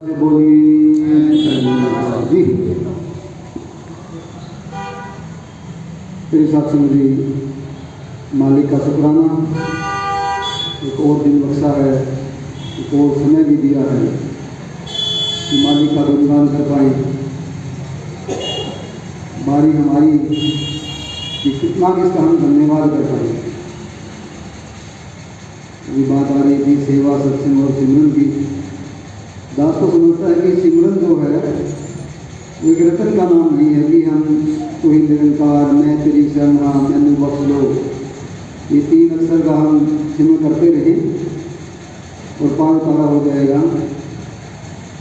जी फिर सत्संग जी मालिक का शुक्राना। एक और दिन बख्शा है, एक और समय भी दिया है कि मालिक का गुणगान कर पाए। बारी हमारी कि कितना किसका हम धन्यवाद कर पाए। ये बात आ रही थी सेवा सत्संग और सिमरन की। दास तो समझता है कि सिमरन जो है वो एक रतन का नाम नहीं है कि हम कोई निरंकार मैं तेरी शरण हाँ मैंने बख्श लो, ये तीन अक्षर का हम सिमरन करते रहें और पार तारा हो जाएगा।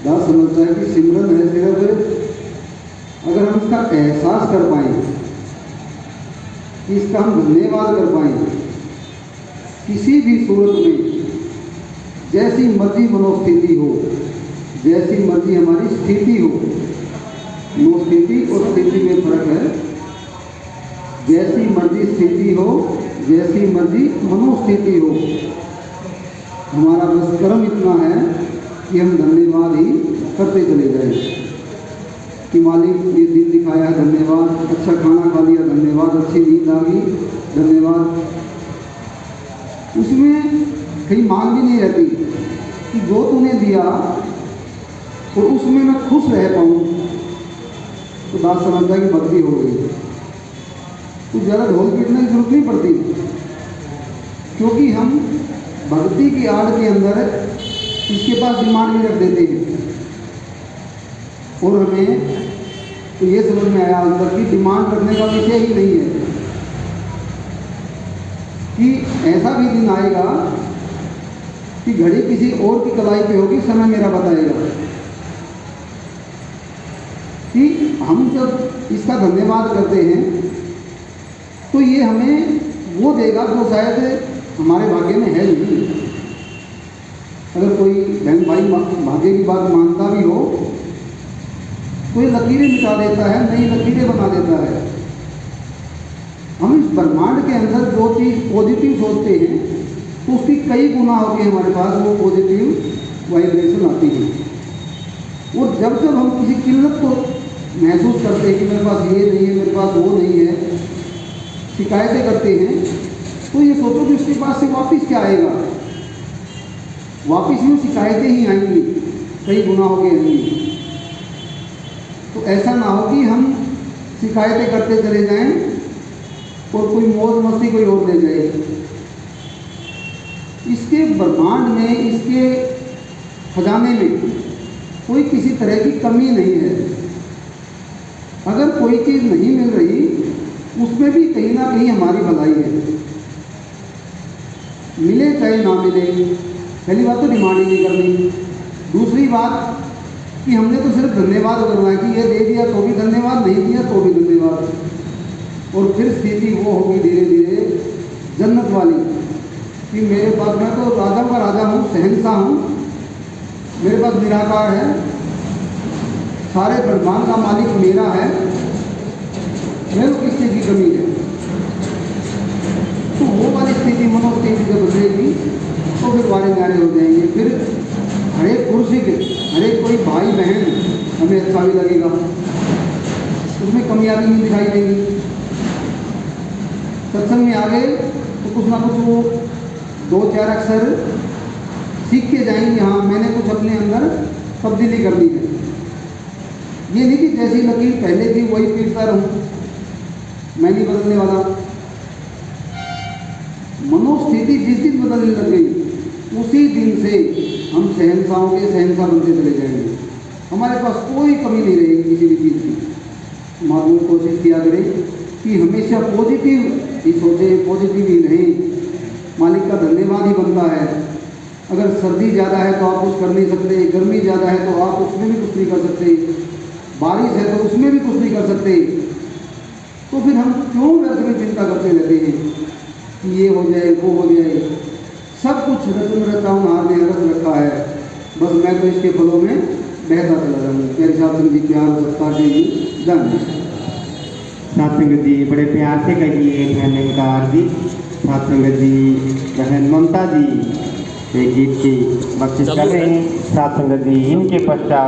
दास समझता है कि सिमरन है सिर्फ अगर हम इसका एहसास कर पाएँ, कि इसका हम धन्यवाद कर पाएँ किसी भी सूरत में, जैसी मर्जी मनोस्थिति हो, जैसी मर्जी हमारी स्थिति हो। मनोस्थिति और स्थिति में फर्क है। जैसी मर्जी स्थिति हो, जैसी मर्जी मनोस्थिति हो, हमारा बस कर्म इतना है कि हम धन्यवाद ही करते चले जाएं कि मालिक ये दिन दिखाया है धन्यवाद, अच्छा खाना खा लिया धन्यवाद, अच्छी नींद आ गई धन्यवाद। उसमें कहीं मांग भी नहीं रहती कि जो तूने दिया तो उसमें मैं खुश रह पाऊँ, तो दास समझता कि भक्ति हो गई। तो ज़्यादा ढोल पीटने की जरूरत नहीं पड़ती, क्योंकि हम भक्ति की आड़ के अंदर इसके पास डिमांड भी रख देते हैं। और हमें तो ये समझ में आया अंदर की डिमांड रखने का विषय ही नहीं है कि ऐसा भी दिन आएगा कि घड़ी किसी और की कलाई पे होगी, समय मेरा बताएगा कि हम जब इसका धन्यवाद करते हैं तो ये हमें वो देगा जो शायद हमारे भाग्य में है नहीं। अगर कोई बहन भाई भाग्य की बात मानता भी हो तो ये लकीरें मिटा देता है, नई लकीरें बना देता है। हम इस ब्रह्मांड के अंदर जो चीज़ पॉजिटिव सोचते हैं तो उसकी कई गुना होगी हमारे पास वो पॉजिटिव वाइब्रेशन आती है। और जब जब हम किसी किल्लत को महसूस करते हैं कि मेरे पास ये नहीं है, मेरे पास वो नहीं है, शिकायतें करते हैं, तो ये सोचो कि उसके पास से वापस क्या आएगा। वापस यूँ शिकायतें ही आएंगी, कई गुना हो गए। तो ऐसा ना हो कि हम शिकायतें करते चले जाएं और कोई मौज मस्ती कोई और ले जाए। इसके ब्रह्मांड में, इसके खजाने में कोई किसी तरह की कमी नहीं है। अगर कोई चीज़ नहीं मिल रही उसमें भी कहीं ना कहीं हमारी भलाई है। मिले चाहे ना मिले, पहली बात तो डिमांड ही नहीं करनी। दूसरी बात कि हमने तो सिर्फ धन्यवाद करना है कि ये दे दिया तो भी धन्यवाद, नहीं दिया तो भी धन्यवाद। और फिर स्थिति वो होगी धीरे धीरे जन्नत वाली कि मेरे पास, मैं तो राजाओं का राजा हूँ, शहंशाह हूँ, मेरे पास निराकार है, सारे ब्रह्मांड का मालिक मेरा है, मेरे को किस चीज़ की कमी है। तो वो वाली स्थिति मनोस्थिति जब बदलेगी तो फिर वारे न्यारे हो जाएंगे। फिर हर एक कुर्सी के, हर एक कोई भाई बहन हमें अच्छा भी लगेगा, उसमें कमियां भी नहीं दिखाई देंगी। सत्संग में आ गए तो कुछ ना कुछ वो दो चार अक्षर सीख के जाएंगे, हाँ मैंने कुछ अपने अंदर तब्दीली करनी है। ये नहीं कि जैसी लकीर पहले थी वही पीटता रहूं, मैं नहीं बदलने वाला। मनोस्थिति जिस दिन बदलने लग गई उसी दिन से हम शहंशाहों के शहंशाह बनते चले जाएंगे। हमारे पास कोई कमी नहीं रहेगी किसी भी चीज़ की। मालूम कोशिश किया करें कि हमेशा पॉजिटिव ही सोचें, पॉजिटिव ही रहें। मालिक का धन्यवाद ही बनता है। अगर सर्दी ज़्यादा है तो आप कुछ कर नहीं सकते, गर्मी ज़्यादा है तो आप उसमें भी कुछ नहीं कर सकते, बारिश है तो उसमें भी कुछ नहीं कर सकते। तो फिर हम क्यों व्यर्थ में चिंता करते रहते हैं कि ये हो जाए वो हो जाए। सब कुछ रचन रचाऊँ हार ने रच रखा है, बस मैं तो इसके फलों में बहता चला जाऊँ। मेरे सत्संग जी प्यार सत्ता के लिए धन्यवाद। सत्संग जी बड़े प्यार से कहिए बहन निकार जी, सत्संग जी बहन ममता जी, एक गीत की बख्शिश कर रहे हैं साथ संगत जी। इनके पश्चात